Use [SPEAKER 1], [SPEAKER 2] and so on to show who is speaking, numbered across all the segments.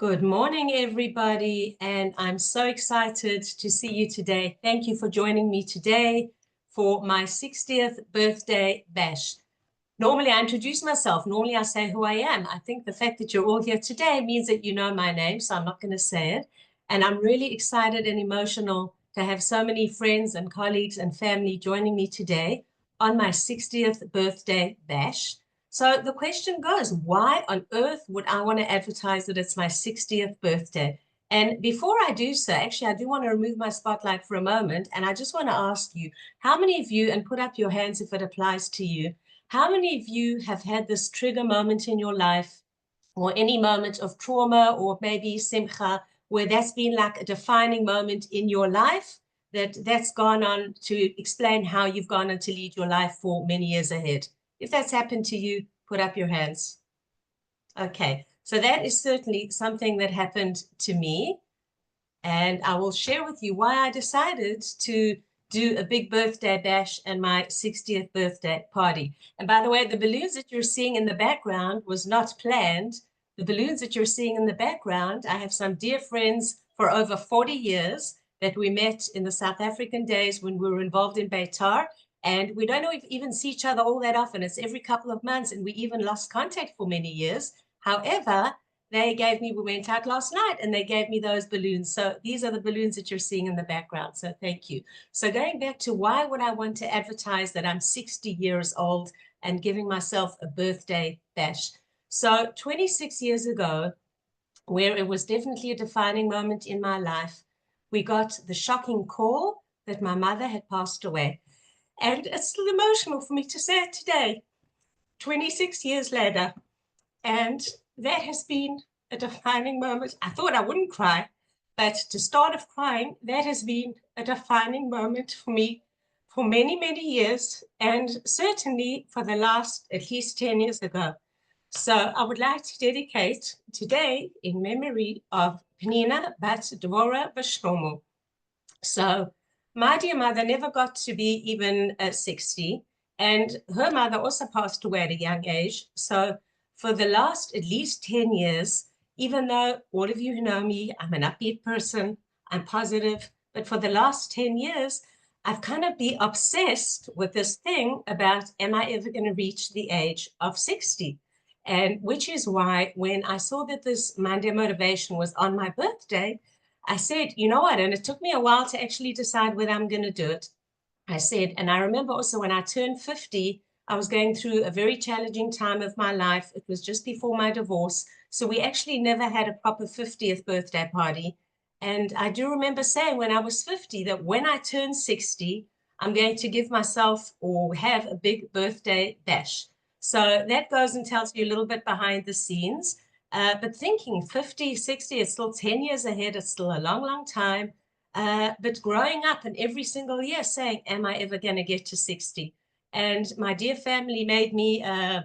[SPEAKER 1] Good morning, everybody, and I'm so excited to see you today. Thank you for joining me today for my 60th birthday bash. Normally, I introduce myself. Normally, I say who I am. I think the fact that you're all here today means that you know my name, so I'm not going to say it. And I'm really excited and emotional to have so many friends and colleagues and family joining me today on my 60th birthday bash. So the question goes, why on earth would I want to advertise that it's my 60th birthday? And before I do so, actually, I do want to remove my spotlight for a moment. And I just want to ask you, how many of you, and put up your hands if it applies to you, how many of you have had this trigger moment in your life or any moment of trauma or maybe simcha where that's been like a defining moment in your life that's gone on to explain how you've gone on to lead your life for many years ahead? If that's happened to you, put up your hands. Okay, so that is certainly something that happened to me. And I will share with you why I decided to do a big birthday bash and my 60th birthday party. And by the way, the balloons that you're seeing in the background was not planned. The balloons that you're seeing in the background, I have some dear friends for over 40 years that we met in the South African days when we were involved in Beitar. And we don't even see each other all that often. It's every couple of months, and we even lost contact for many years. However, we went out last night and they gave me those balloons. So these are the balloons that you're seeing in the background. So thank you. So going back to why would I want to advertise that I'm 60 years old and giving myself a birthday bash? So 26 years ago, where it was definitely a defining moment in my life, we got the shocking call that my mother had passed away. And it's still emotional for me to say it today, 26 years later. And that has been a defining moment. I thought I wouldn't cry, but to start off crying, that has been a defining moment for me for many, many years, and certainly for the last at least 10 years ago. So I would like to dedicate today in memory of Penina Bat Dvorah Bashlomo. So my dear mother never got to be even 60, and her mother also passed away at a young age. So for the last at least 10 years, even though all of you who know me, I'm an upbeat person, I'm positive, but for the last 10 years, I've kind of been obsessed with this thing about, am I ever going to reach the age of 60? And which is why when I saw that this Monday motivation was on my birthday, I said, you know what? And it took me a while to actually decide whether I'm going to do it. I said, and I remember also when I turned 50, I was going through a very challenging time of my life. It was just before my divorce. So we actually never had a proper 50th birthday party. And I do remember saying when I was 50 that when I turn 60, I'm going to give myself or have a big birthday bash. So that goes and tells you a little bit behind the scenes. But thinking 50, 60, it's still 10 years ahead. It's still a long, long time. But growing up and every single year saying, am I ever going to get to 60? And my dear family made me, and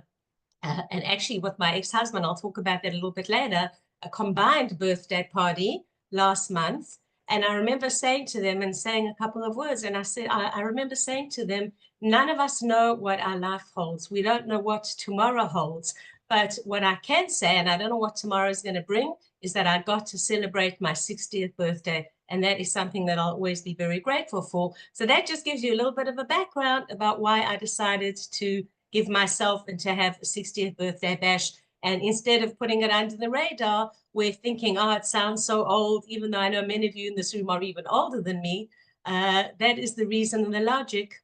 [SPEAKER 1] actually with my ex-husband, I'll talk about that a little bit later, a combined birthday party last month. And I remember saying to them and saying a couple of words. And I said, I remember saying to them, none of us know what our life holds. We don't know what tomorrow holds. But what I can say, and I don't know what tomorrow is going to bring, is that I got to celebrate my 60th birthday. And that is something that I'll always be very grateful for. So that just gives you a little bit of a background about why I decided to give myself and to have a 60th birthday bash. And instead of putting it under the radar, we're thinking, oh, it sounds so old, even though I know many of you in this room are even older than me. That is the reason and the logic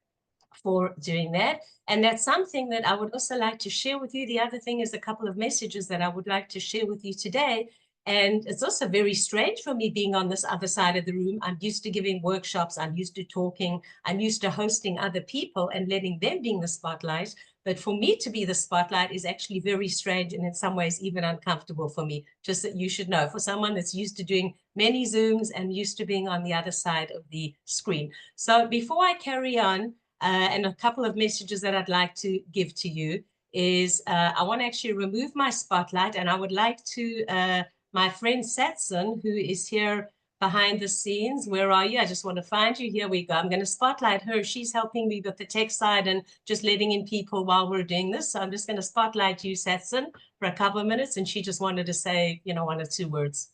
[SPEAKER 1] for doing that. And that's something that I would also like to share with you. The other thing is a couple of messages that I would like to share with you today. And it's also very strange for me being on this other side of the room. I'm used to giving workshops. I'm used to talking. I'm used to hosting other people and letting them be in the spotlight. But for me to be the spotlight is actually very strange and in some ways even uncomfortable for me, just that you should know, for someone that's used to doing many Zooms and used to being on the other side of the screen. So before I carry on, and a couple of messages that I'd like to give to you is I want to actually remove my spotlight, and I would like to, my friend Satson, who is here behind the scenes. Where are you? I just want to find you. Here we go. I'm going to spotlight her. She's helping me with the tech side and just letting in people while we're doing this. So I'm just going to spotlight you, Satson, for a couple of minutes. And she just wanted to say, you know, 1 or 2 words.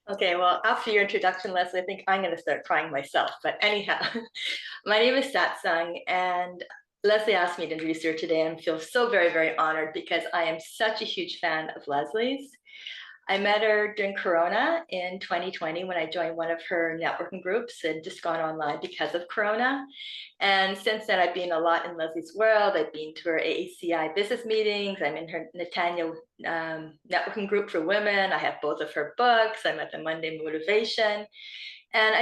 [SPEAKER 2] Okay, well, after your introduction, Lesley, I think I'm going to start crying myself. But anyhow, my name is Satsang, and Lesley asked me to introduce her today, and I feel so very, very honored because I am such a huge fan of Lesley's. I met her during Corona in 2020 when I joined one of her networking groups and just gone online because of Corona. And since then, I've been a lot in Lesley's world. I've been to her AACI business meetings. I'm in her Netanya networking group for women. I have both of her books. I'm at the Monday Motivation. And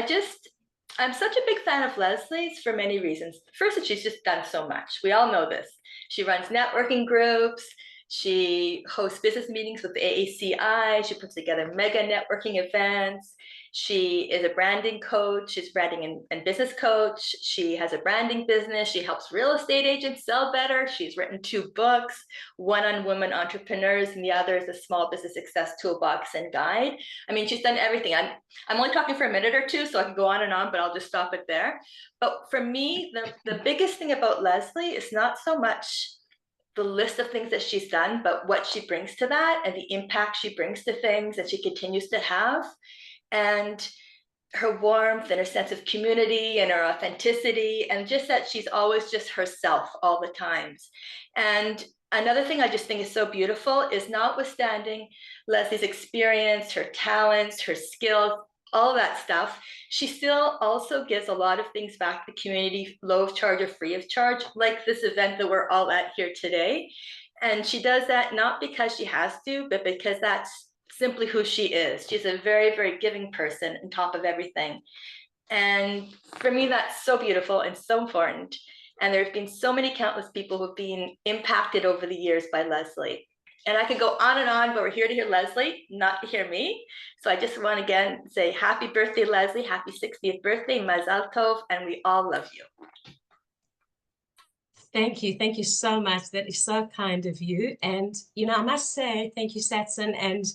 [SPEAKER 2] I'm such a big fan of Lesley's for many reasons. First, that she's just done so much. We all know this. She runs networking groups. She hosts business meetings with the AACI. She puts together mega networking events. She is a branding coach. She's branding and business coach. She has a branding business. She helps real estate agents sell better. She's written 2 books, one on women entrepreneurs, and the other is a small business success toolbox and guide. I mean, she's done everything. I'm only talking for a minute or two, so I can go on, but I'll just stop it there. But for me, the biggest thing about Lesley is not so much the list of things that she's done, but what she brings to that and the impact she brings to things that she continues to have. And her warmth and her sense of community and her authenticity, and just that she's always just herself all the times. And another thing I just think is so beautiful is, notwithstanding Lesley's experience, her talents, her skills, all that stuff, she still also gives a lot of things back to the community, low of charge or free of charge, like this event that we're all at here today. And she does that not because she has to, but because that's simply who she is. She's a very, very giving person on top of everything. And for me, that's so beautiful and so important. And there's been so many countless people who've been impacted over the years by Lesley. And I could go on, but we're here to hear Lesley, not to hear me. So I just want to again say happy birthday, Lesley. Happy 60th birthday, Mazal Tov, and we all love you.
[SPEAKER 1] Thank you. Thank you so much. That is so kind of you. And, you know, I must say, thank you, Satson. And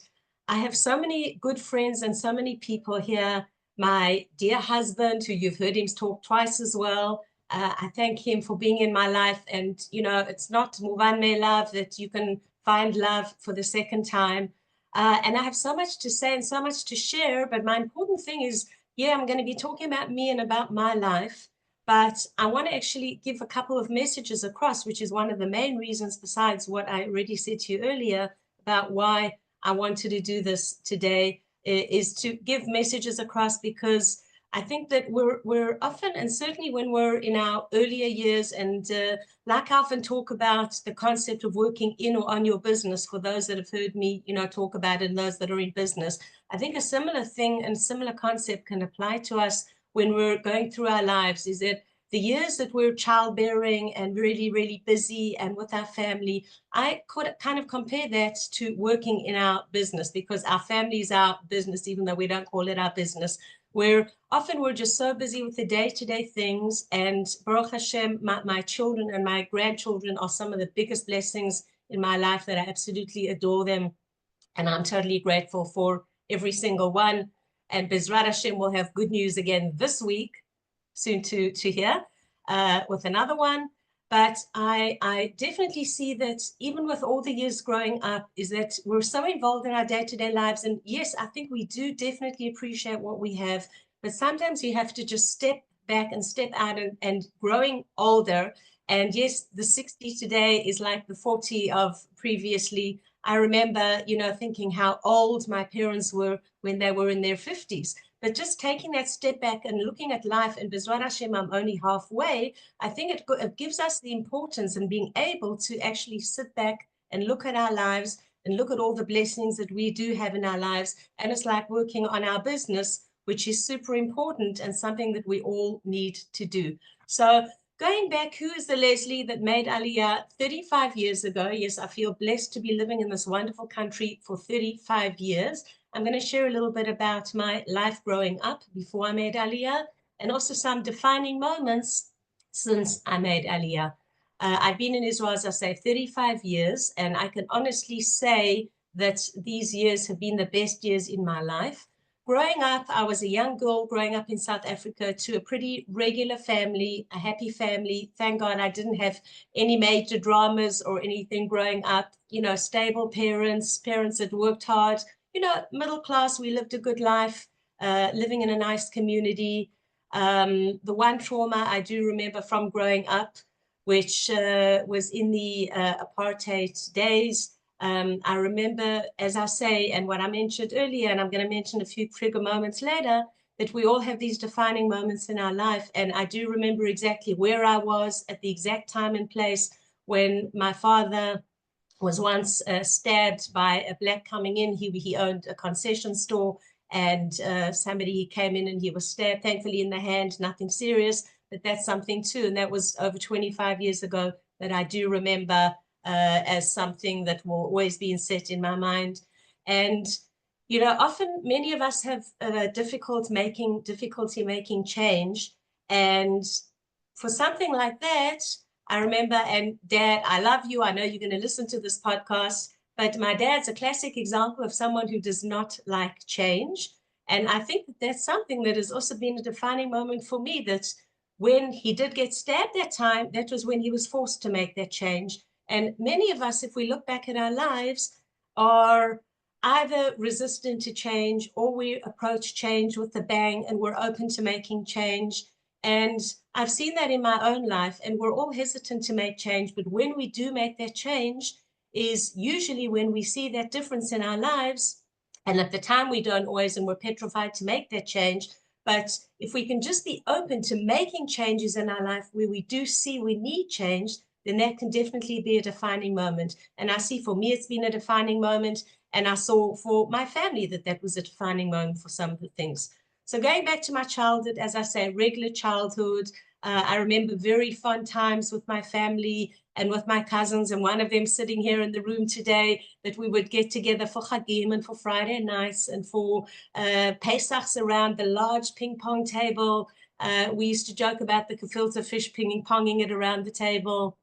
[SPEAKER 1] I have so many good friends and so many people here. My dear husband, who you've heard him talk twice as well. I thank him for being in my life. And, you know, it's not Muvan Me love that you can find love for the second time. And I have so much to say and so much to share. But my important thing is, yeah, I'm going to be talking about me and about my life. But I want to actually give a couple of messages across, which is one of the main reasons, besides what I already said to you earlier about why I wanted to do this today, is to give messages across, because I think that we're often, and certainly when we're in our earlier years, and like I often talk about the concept of working in or on your business, for those that have heard me, you know, talk about it, and those that are in business, I think a similar thing and similar concept can apply to us when we're going through our lives. Is that the years that we're childbearing and really, really busy and with our family, I could kind of compare that to working in our business, because our family is our business, even though we don't call it our business. Where often we're just so busy with the day-to-day things. And Baruch Hashem, my children and my grandchildren are some of the biggest blessings in my life, that I absolutely adore them. And I'm totally grateful for every single one. And Bezrat Hashem will have good news again this week, soon to hear, with another one. But I definitely see that even with all the years growing up, is that we're so involved in our day-to-day lives. And yes, I think we do definitely appreciate what we have, but sometimes you have to just step back and step out, and growing older. And yes, the 60 today is like the 40 of previously. I remember, you know, thinking how old my parents were when they were in their 50s. But just taking that step back and looking at life, and Bezrat Hashem, I'm only halfway, I think it gives us the importance in being able to actually sit back and look at our lives and look at all the blessings that we do have in our lives. And it's like working on our business, which is super important and something that we all need to do. So going back, who is the Lesley that made Aliyah 35 years ago? Yes, I feel blessed to be living in this wonderful country for 35 years. I'm going to share a little bit about my life growing up before I made Aliyah, and also some defining moments since I made Aliyah. I've been in Israel, as I say, 35 years, and I can honestly say that these years have been the best years in my life. growing up, I was a young girl growing up in South Africa to a pretty regular family, a happy family. Thank God I didn't have any major dramas or anything growing up. You know, stable parents, parents that worked hard, you know, middle class. We lived a good life, living in a nice community. The one trauma I do remember from growing up, which was in the apartheid days. I remember, as I say, and what I mentioned earlier, and I'm going to mention a few trigger moments later, that we all have these defining moments in our life. And I do remember exactly where I was at the exact time and place when my father was once stabbed by a black coming in. He owned a concession store, and somebody came in and he was stabbed, thankfully in the hand, nothing serious, but that's something too. And that was over 25 years ago that I do remember as something that will always be set in my mind. And you know, often many of us have difficulty making change, and for something like that, I remember, and Dad, I love you. I know you're going to listen to this podcast, but my dad's a classic example of someone who does not like change. And I think that that's something that has also been a defining moment for me, that when he did get stabbed that time, that was when he was forced to make that change. And many of us, if we look back at our lives, are either resistant to change or we approach change with a bang and we're open to making change. And I've seen that in my own life, and we're all hesitant to make change. But when we do make that change is usually when we see that difference in our lives. And at the time we don't always, and we're petrified to make that change. But if we can just be open to making changes in our life where we do see we need change, then that can definitely be a defining moment. And I see for me, it's been a defining moment. And I saw for my family that that was a defining moment for some of the things. So going back to my childhood, as I say, regular childhood, I remember very fun times with my family and with my cousins, and one of them sitting here in the room today, that we would get together for Chagim and for Friday nights and for Pesachs around the large ping pong table. We used to joke about the gefilte fish ping-ponging it around the table.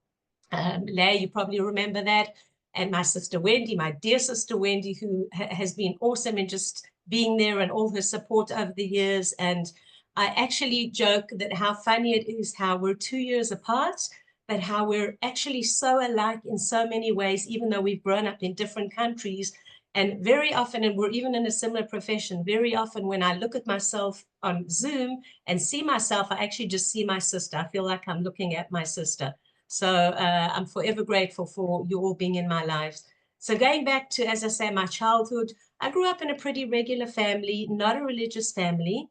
[SPEAKER 1] Leigh, you probably remember that. And my sister Wendy, my dear sister Wendy, who has been awesome in just being there and all her support over the years. And I actually joke that how funny it is how we're 2 years apart, but how we're actually so alike in so many ways, even though we've grown up in different countries. And very often, and we're even in a similar profession, very often when I look at myself on Zoom and see myself, I actually just see my sister. I feel like I'm looking at my sister. So I'm forever grateful for you all being in my lives. So going back to, as I say, my childhood, I grew up in a pretty regular family, not a religious family.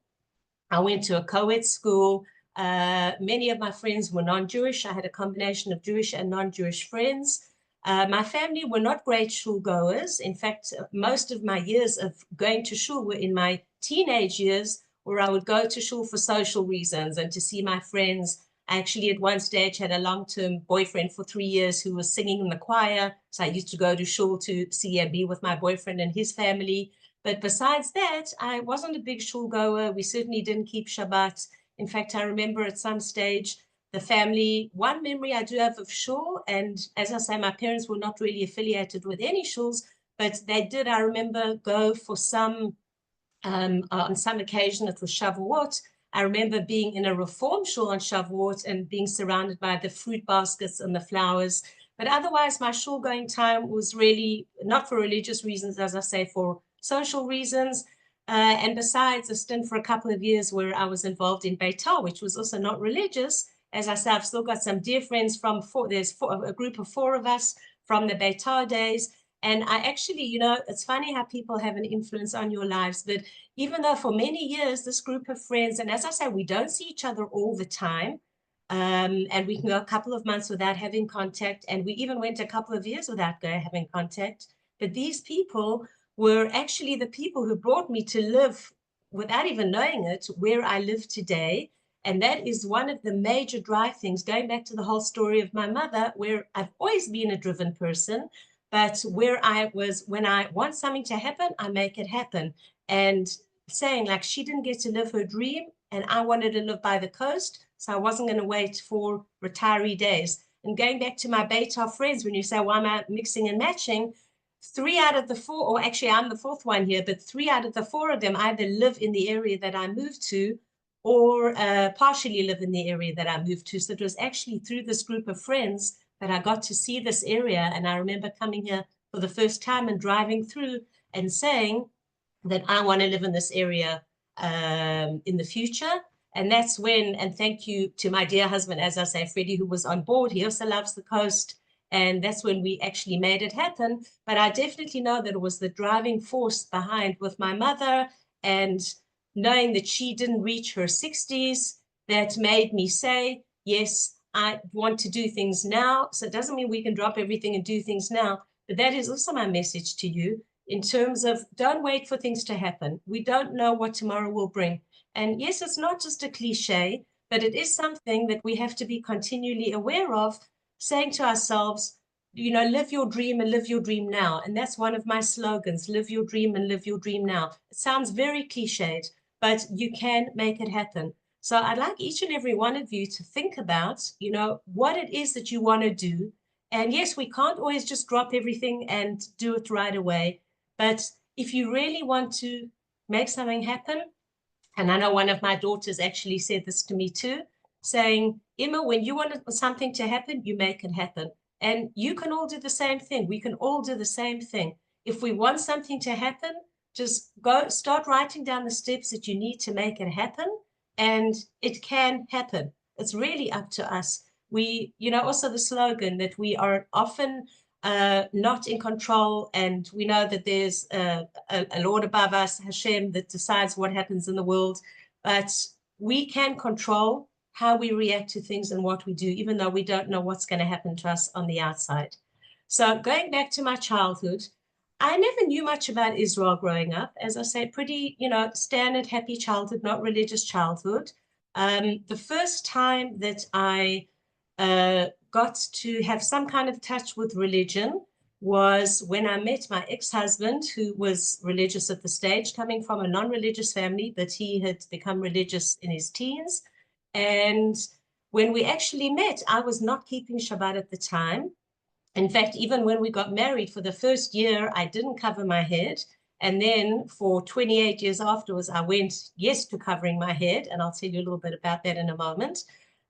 [SPEAKER 1] I went to a co-ed school. Many of my friends were non-Jewish. I had a combination of Jewish and non-Jewish friends. My family were not great shul goers. In fact, most of my years of going to shul were in my teenage years, where I would go to shul for social reasons and to see my friends. I actually at one stage had a long-term boyfriend for 3 years who was singing in the choir. So I used to go to shul to see and be with my boyfriend and his family. But besides that, I wasn't a big shul goer. We certainly didn't keep Shabbat. In fact, I remember at some stage, the family, one memory I do have of shul, and as I say, my parents were not really affiliated with any shuls, but they did, I remember, go for some, on some occasion, it was Shavuot. I remember being in a Reform shul on Shavuot and being surrounded by the fruit baskets and the flowers. But otherwise, my shul going time was really not for religious reasons, as I say, for social reasons. And besides, a stint for a couple of years where I was involved in Beitar, which was also not religious. As I said, I've still got some dear friends from a group of 4 of us from the Beitar days. And I actually, you know, it's funny how people have an influence on your lives. But even though for many years, this group of friends, and as I say, we don't see each other all the time, and we can go a couple of months without having contact, and we even went a couple of years without having contact. But these people were actually the people who brought me to live, without even knowing it, where I live today. And that is one of the major drive things, going back to the whole story of my mother, where I've always been a driven person, but where I was, when I want something to happen, I make it happen. And saying like she didn't get to live her dream and I wanted to live by the coast, so I wasn't going to wait for retiree days. And going back to my Beitar friends, when you say, why am I mixing and matching? 3 out of the 4, or actually I'm the fourth one here, but 3 out of the 4 of them either live in the area that I moved to or partially live in the area that I moved to. So it was actually through this group of friends that I got to see this area. And I remember coming here for the first time and driving through and saying that I want to live in this area in the future. And that's when, and thank you to my dear husband, as I say, Freddie, who was on board. He also loves the coast. And that's when we actually made it happen. But I definitely know that it was the driving force behind with my mother, and knowing that she didn't reach her 60s, that made me say, yes, I want to do things now. So it doesn't mean we can drop everything and do things now. But that is also my message to you in terms of don't wait for things to happen. We don't know what tomorrow will bring. And yes, it's not just a cliche, but it is something that we have to be continually aware of, saying to ourselves, you know, live your dream and live your dream now. And that's one of my slogans, live your dream and live your dream now. It sounds very cliched, but you can make it happen. So I'd like each and every one of you to think about, you know, what it is that you want to do. And yes, we can't always just drop everything and do it right away. But if you really want to make something happen, and I know one of my daughters actually said this to me too, saying, Emma, when you want something to happen, you make it happen. And you can all do the same thing. We can all do the same thing. If we want something to happen, just go start writing down the steps that you need to make it happen. And it can happen. It's really up to us. We, you know, also the slogan that we are often not in control, and we know that there's a Lord above us, Hashem, that decides what happens in the world, but we can control how we react to things and what we do, even though we don't know what's going to happen to us on the outside. So going back to my childhood, I never knew much about Israel growing up. As I say, pretty, you know, standard happy childhood, not religious childhood. The first time that I got to have some kind of touch with religion was when I met my ex-husband, who was religious at the stage, coming from a non-religious family, but he had become religious in his teens. And when we actually met, I was not keeping Shabbat at the time. In fact, even when we got married, for the first year, I didn't cover my head. And then for 28 years afterwards, I went, yes, to covering my head. And I'll tell you a little bit about that in a moment.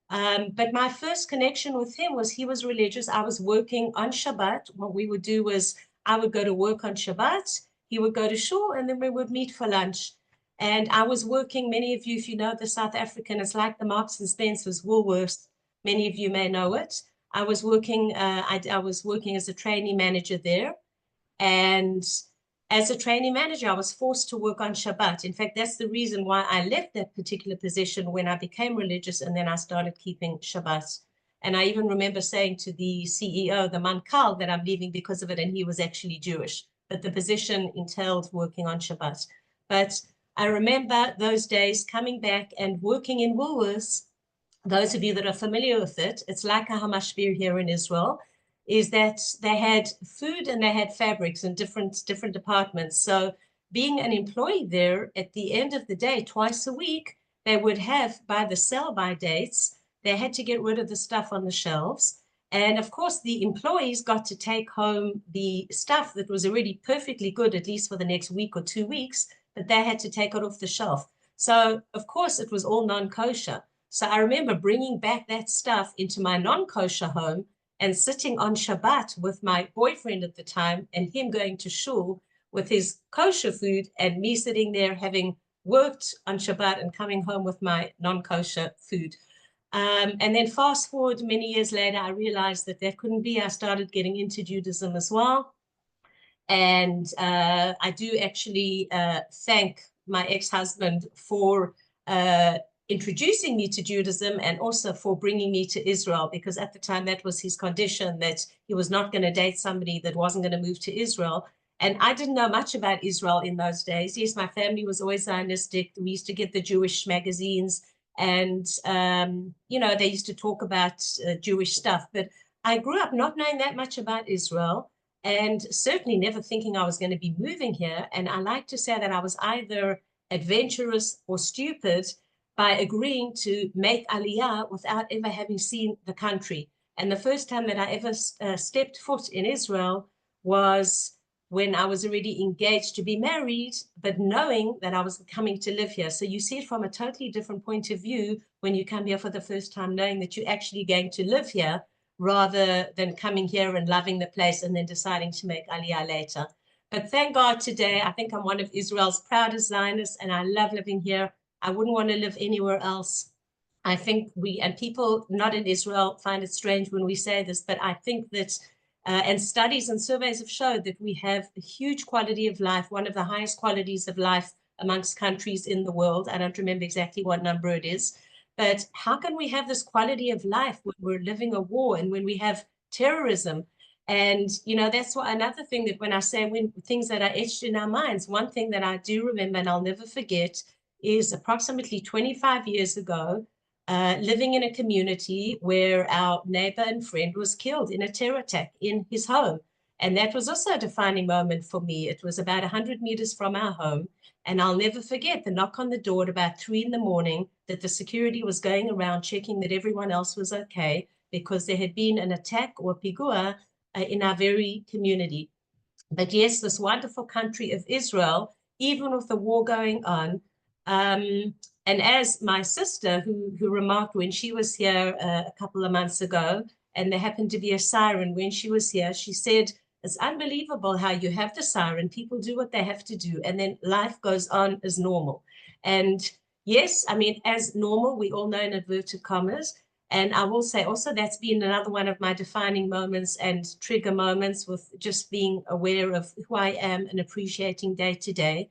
[SPEAKER 1] But my first connection with him was he was religious. I was working on Shabbat. What we would do was I would go to work on Shabbat. He would go to shul, and then we would meet for lunch. And I was working, many of you, if you know the South African, it's like the Marks and Spencer's, Woolworths. Many of you may know it. I was working as a trainee manager there. And as a training manager, I was forced to work on Shabbat. In fact, that's the reason why I left that particular position when I became religious, and then I started keeping Shabbat. And I even remember saying to the CEO, the Mankal, that I'm leaving because of it, and he was actually Jewish. But the position entailed working on Shabbat. But I remember those days coming back and working in Woolworths. Those of you that are familiar with it, it's like a Hamashbir here in Israel, is that they had food and they had fabrics in different departments. So being an employee there, at the end of the day, twice a week, they would have, by the sell-by dates, they had to get rid of the stuff on the shelves. And of course, the employees got to take home the stuff that was already perfectly good, at least for the next week or 2 weeks, but they had to take it off the shelf. So of course, it was all non-kosher. So I remember bringing back that stuff into my non-kosher home and sitting on Shabbat with my boyfriend at the time, and him going to shul with his kosher food, and me sitting there having worked on Shabbat and coming home with my non-kosher food. And then fast forward many years later, I realized that that couldn't be. I started getting into Judaism as well. And I do actually thank my ex-husband for introducing me to Judaism, and also for bringing me to Israel, because at the time that was his condition, that he was not going to date somebody that wasn't going to move to Israel. And I didn't know much about Israel in those days. Yes, my family was always Zionistic. We used to get the Jewish magazines, and you know, they used to talk about Jewish stuff. But I grew up not knowing that much about Israel, and certainly never thinking I was going to be moving here. And I like to say that I was either adventurous or stupid by agreeing to make Aliyah without ever having seen the country. And the first time that I ever stepped foot in Israel was when I was already engaged to be married, but knowing that I was coming to live here. So you see it from a totally different point of view when you come here for the first time, knowing that you're actually going to live here rather than coming here and loving the place and then deciding to make Aliyah later. But thank God today, I think I'm one of Israel's proudest Zionists, and I love living here. I wouldn't want to live anywhere else. I think and people not in Israel find it strange when we say this, but I think that, and studies and surveys have showed that we have a huge quality of life, one of the highest qualities of life amongst countries in the world. I don't remember exactly what number it is, but how can we have this quality of life when we're living a war and when we have terrorism? And, that's why another thing that when I say things that are etched in our minds, one thing that I do remember and I'll never forget is approximately 25 years ago, living in a community where our neighbor and friend was killed in a terror attack in his home. And that was also a defining moment for me. It was about 100 meters from our home. And I'll never forget the knock on the door at about 3 a.m, that the security was going around checking that everyone else was okay, because there had been an attack or pigua in our very community. But yes, this wonderful country of Israel, even with the war going on, and as my sister, who remarked when she was here a couple of months ago, and there happened to be a siren when she was here, she said, it's unbelievable how you have the siren, people do what they have to do, and then life goes on as normal. And yes, I mean, as normal, we all know in inverted commas. And I will say also that's been another one of my defining moments and trigger moments with just being aware of who I am and appreciating day to day,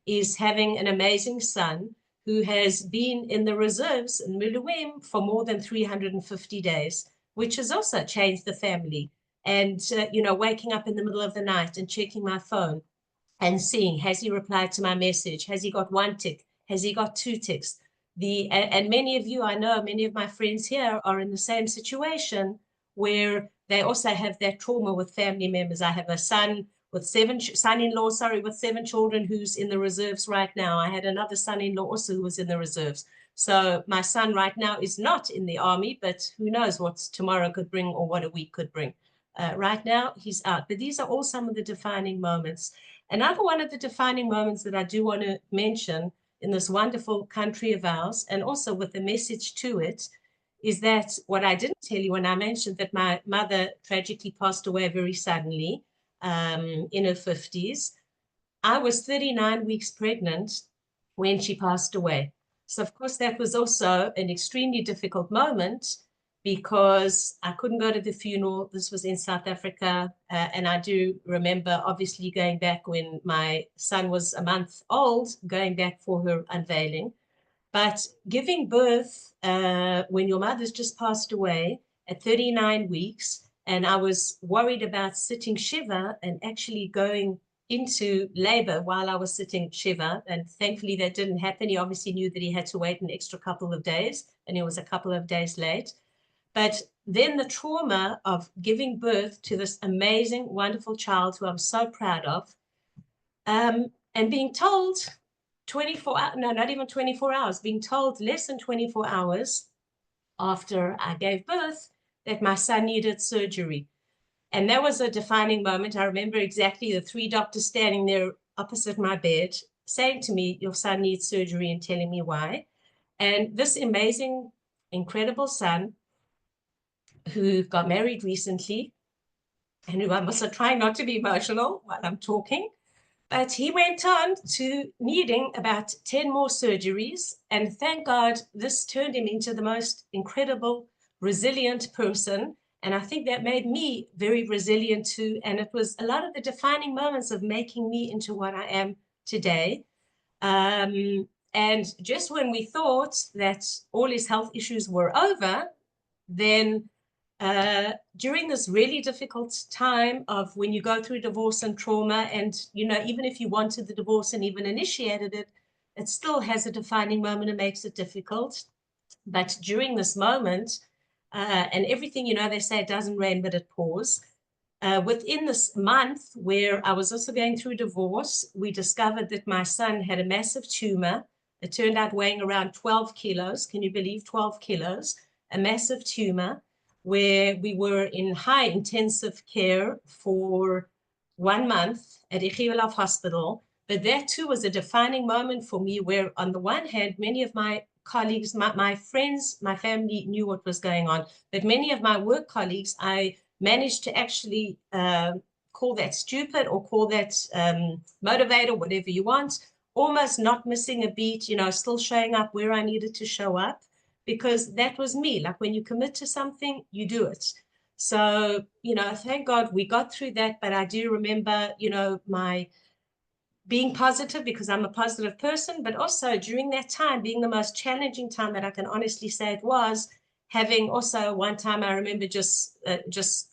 [SPEAKER 1] is having an amazing son who has been in the reserves in Muluim for more than 350 days, which has also changed the family. And, waking up in the middle of the night and checking my phone and seeing, has he replied to my message? Has he got 1 tick? Has he got 2 ticks? And many of you, I know, many of my friends here are in the same situation where they also have that trauma with family members. I have a son with son-in-law, with 7 children who's in the reserves right now. I had another son-in-law also who was in the reserves. So my son right now is not in the army, but who knows what tomorrow could bring or what a week could bring. Right now he's out. But these are all some of the defining moments. Another one of the defining moments that I do want to mention in this wonderful country of ours, and also with the message to it, is that what I didn't tell you when I mentioned that my mother tragically passed away very suddenly in her 50s. I was 39 weeks pregnant when she passed away. So, of course, that was also an extremely difficult moment because I couldn't go to the funeral. This was in South Africa. And I do remember, obviously, going back when my son was a month old, going back for her unveiling. But giving birth when your mother's just passed away at 39 weeks, and I was worried about sitting Shiva and actually going into labor while I was sitting Shiva. And thankfully that didn't happen. He obviously knew that he had to wait an extra couple of days, and he was a couple of days late. But then the trauma of giving birth to this amazing, wonderful child who I'm so proud of, and being told 24 no, not even 24 hours, being told less than 24 hours after I gave birth that my son needed surgery. And that was a defining moment. I remember exactly the 3 doctors standing there opposite my bed saying to me, your son needs surgery, and telling me why. And this amazing, incredible son who got married recently, and who I'm also trying not to be emotional while I'm talking, but he went on to needing about 10 more surgeries. And thank God this turned him into the most incredible, resilient person. And I think that made me very resilient too. And it was a lot of the defining moments of making me into what I am today. And just when we thought that all his health issues were over, then during this really difficult time of when you go through divorce and trauma, and even if you wanted the divorce and even initiated it, it still has a defining moment and makes it difficult. But during this moment, and everything, they say it doesn't rain but it pours. Within this month where I was also going through divorce, we discovered that my son had a massive tumor. It turned out weighing around 12 kilos. Can you believe 12 kilos? A massive tumor, where we were in high intensive care for 1 month at Igiwelaf Hospital, but that too was a defining moment for me where on the one hand, many of my colleagues, my friends, my family knew what was going on, but many of my work colleagues, I managed to actually call that stupid or call that motivator, whatever you want, almost not missing a beat, still showing up where I needed to show up, because that was me. Like when you commit to something, you do it. So, thank God we got through that. But I do remember, my being positive because I'm a positive person, but also during that time being the most challenging time that I can honestly say it was, having also one time I remember just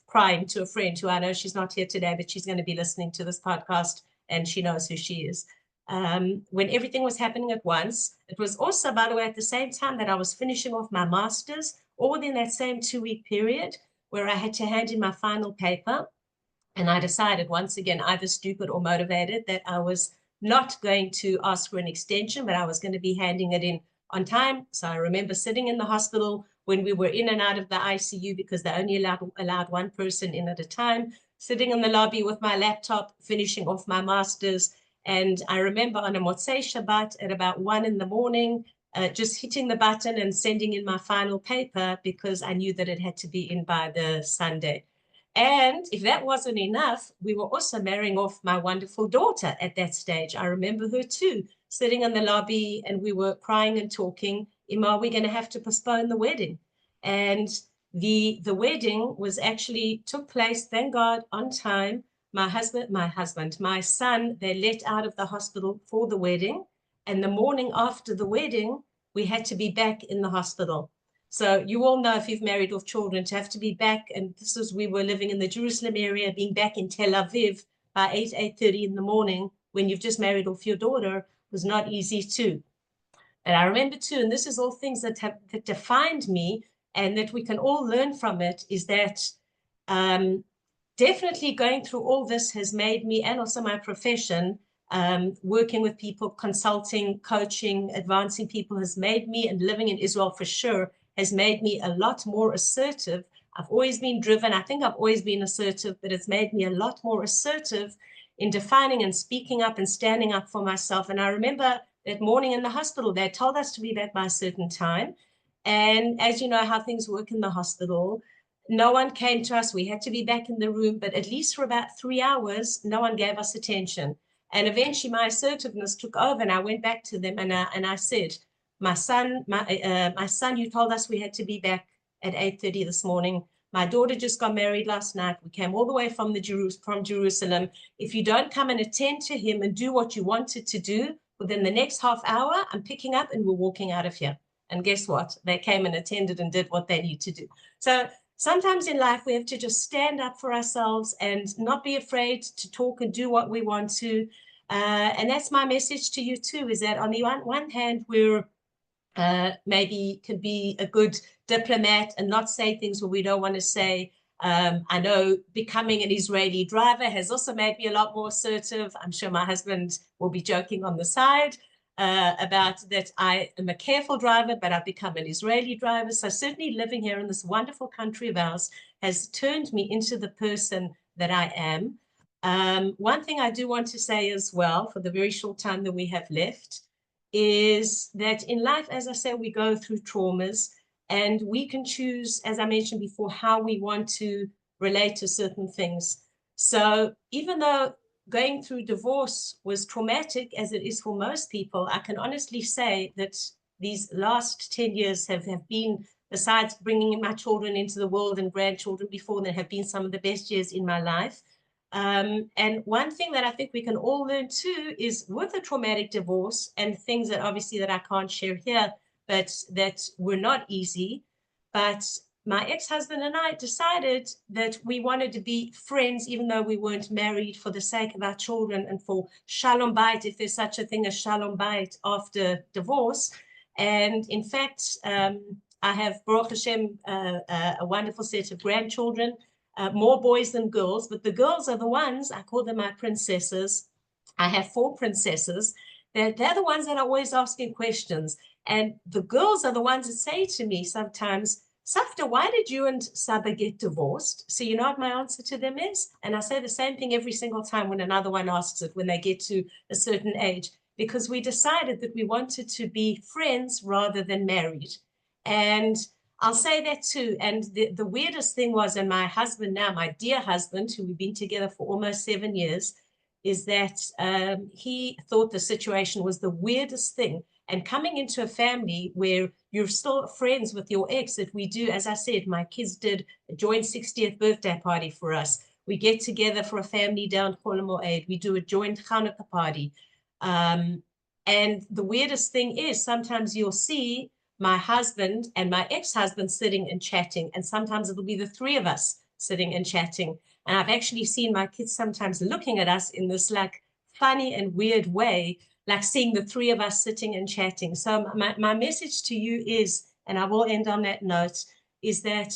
[SPEAKER 1] crying to a friend who I know she's not here today, but she's going to be listening to this podcast and she knows who she is. When everything was happening at once, it was also, by the way, at the same time that I was finishing off my master's, all within that same 2-week period where I had to hand in my final paper. And I decided once again, either stupid or motivated, that I was not going to ask for an extension, but I was going to be handing it in on time. So I remember sitting in the hospital when we were in and out of the ICU because they only allowed one person in at a time, sitting in the lobby with my laptop, finishing off my master's. And I remember on a Motzei Shabbat at about 1 a.m, just hitting the button and sending in my final paper because I knew that it had to be in by the Sunday. And if that wasn't enough, we were also marrying off my wonderful daughter at that stage. I remember her too, sitting in the lobby, and we were crying and talking, Ima, we're going to have to postpone the wedding. And the wedding took place, thank God, on time. My son, they let out of the hospital for the wedding. And the morning after the wedding, we had to be back in the hospital. So you all know, if you've married off children, to have to be back, and we were living in the Jerusalem area, being back in Tel Aviv by 8:30 in the morning when you've just married off your daughter was not easy too. And I remember too, and this is all things that defined me and that we can all learn from it, is that definitely going through all this has made me, and also my profession, working with people, consulting, coaching, advancing people, has made me, and living in Israel for sure, has made me a lot more assertive. I've always been driven. I think I've always been assertive, but it's made me a lot more assertive in defining and speaking up and standing up for myself. And I remember that morning in the hospital, they told us to be back by a certain time. And as you know how things work in the hospital, no one came to us. We had to be back in the room, but at least for about 3 hours, no one gave us attention. And eventually my assertiveness took over, and I went back to them and I said, my son, you told us we had to be back at 8:30 this morning. My daughter just got married last night. We came all the way from Jerusalem. If you don't come and attend to him and do what you wanted to do within the next half hour, I'm picking up and we're walking out of here. And guess what? They came and attended and did what they need to do. So sometimes in life, we have to just stand up for ourselves and not be afraid to talk and do what we want to. And that's my message to you too, is that on the one hand, we're maybe can be a good diplomat and not say things where we don't want to say. I know becoming an Israeli driver has also made me a lot more assertive. I'm sure my husband will be joking on the side about that. I am a careful driver, but I've become an Israeli driver. So certainly living here in this wonderful country of ours has turned me into the person that I am. One thing I do want to say as well, for the very short time that we have left, is that in life, as I say, we go through traumas, and we can choose, as I mentioned before, how we want to relate to certain things. So even though going through divorce was traumatic, as it is for most people, I can honestly say that these last 10 years have been, besides bringing my children into the world and grandchildren before, that have been some of the best years in my life. And one thing that I think we can all learn too is, with a traumatic divorce and things that obviously that I can't share here, but that were not easy, but my ex-husband and I decided that we wanted to be friends, even though we weren't married, for the sake of our children and for shalom bayit, if there's such a thing as shalom bayit after divorce. And in fact, I have, Baruch Hashem, a wonderful set of grandchildren. More boys than girls, but the girls are the ones, I call them my princesses. I have 4 princesses. They're the ones that are always asking questions. And the girls are the ones that say to me sometimes, Safta, why did you and Saba get divorced? So you know what my answer to them is? And I say the same thing every single time when another one asks it, when they get to a certain age, because we decided that we wanted to be friends rather than married. And I'll say that too. And the weirdest thing was, and my husband now, my dear husband, who we've been together for almost 7 years, is that he thought the situation was the weirdest thing. And coming into a family where you're still friends with your ex, that we do, as I said, my kids did a joint 60th birthday party for us. We get together for a family down Aid. We do a joint Hanukkah party. And the weirdest thing is sometimes you'll see my husband and my ex-husband sitting and chatting, and sometimes it'll be the three of us sitting and chatting. And I've actually seen my kids sometimes looking at us in this like funny and weird way, like seeing the three of us sitting and chatting. So my message to you is, and I will end on that note, is that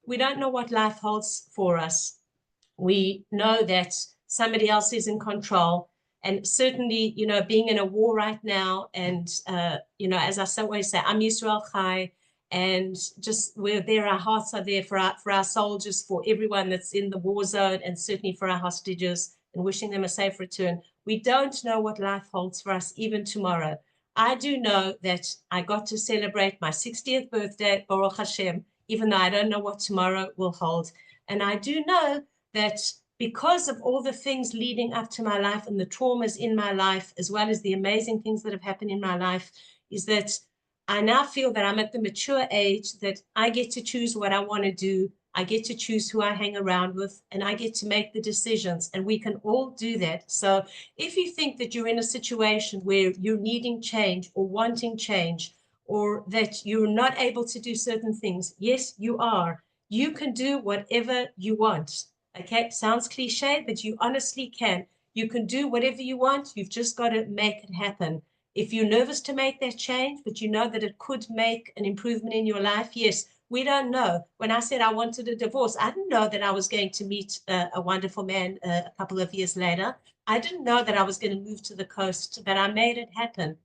[SPEAKER 1] we don't know what life holds for us. We know that somebody else is in control. And certainly, you know, being in a war right now, and, you know, as I always say, Am Yisrael Chai, and just we're there, our hearts are there for our soldiers, for everyone that's in the war zone, and certainly for our hostages, and wishing them a safe return. We don't know what life holds for us even tomorrow. I do know that I got to celebrate my 60th birthday, Baruch Hashem, even though I don't know what tomorrow will hold. And I do know that because of all the things leading up to my life and the traumas in my life, as well as the amazing things that have happened in my life, is that I now feel that I'm at the mature age that I get to choose what I want to do. I get to choose who I hang around with, and I get to make the decisions, and we can all do that. So if you think that you're in a situation where you're needing change or wanting change, or that you're not able to do certain things, yes, you are. You can do whatever you want. Okay, sounds cliche, but you honestly can. You can do whatever you want. You've just got to make it happen. If you're nervous to make that change, but you know that it could make an improvement in your life, yes, we don't know. When I said I wanted a divorce, I didn't know that I was going to meet a wonderful man a couple of years later. I didn't know that I was going to move to the coast, but I made it happen.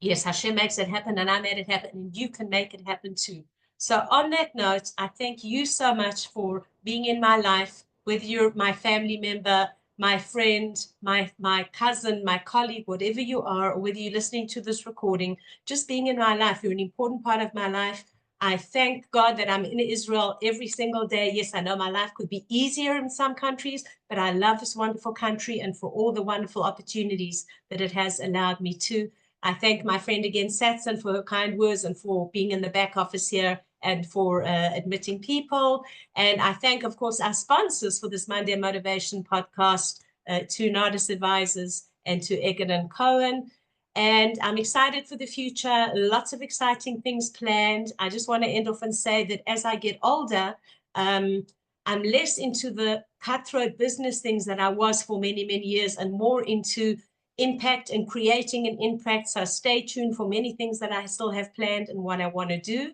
[SPEAKER 1] Yes, Hashem makes it happen, and I made it happen, and you can make it happen too. So on that note, I thank you so much for being in my life, whether you're my family member, my friend, my cousin, my colleague, whatever you are, or whether you're listening to this recording, just being in my life, you're an important part of my life. I thank God that I'm in Israel every single day. Yes, I know my life could be easier in some countries, but I love this wonderful country and for all the wonderful opportunities that it has allowed me to. I thank my friend again, Satsan, for her kind words and for being in the back office here and for admitting people. And I thank, of course, our sponsors for this Monday Motivation podcast, to Nardis Advisors and to Egan and Cohen. And I'm excited for the future. Lots of exciting things planned. I just want to end off and say that as I get older, I'm less into the cutthroat business things that I was for many, many years, and more into impact and creating an impact. So stay tuned for many things that I still have planned and what I want to do.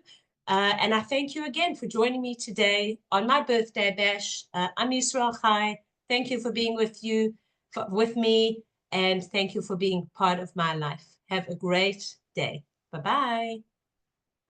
[SPEAKER 1] And I thank you again for joining me today on my birthday bash. I'm Yisrael Chai. Thank you for being with me, and thank you for being part of my life. Have a great day. Bye-bye.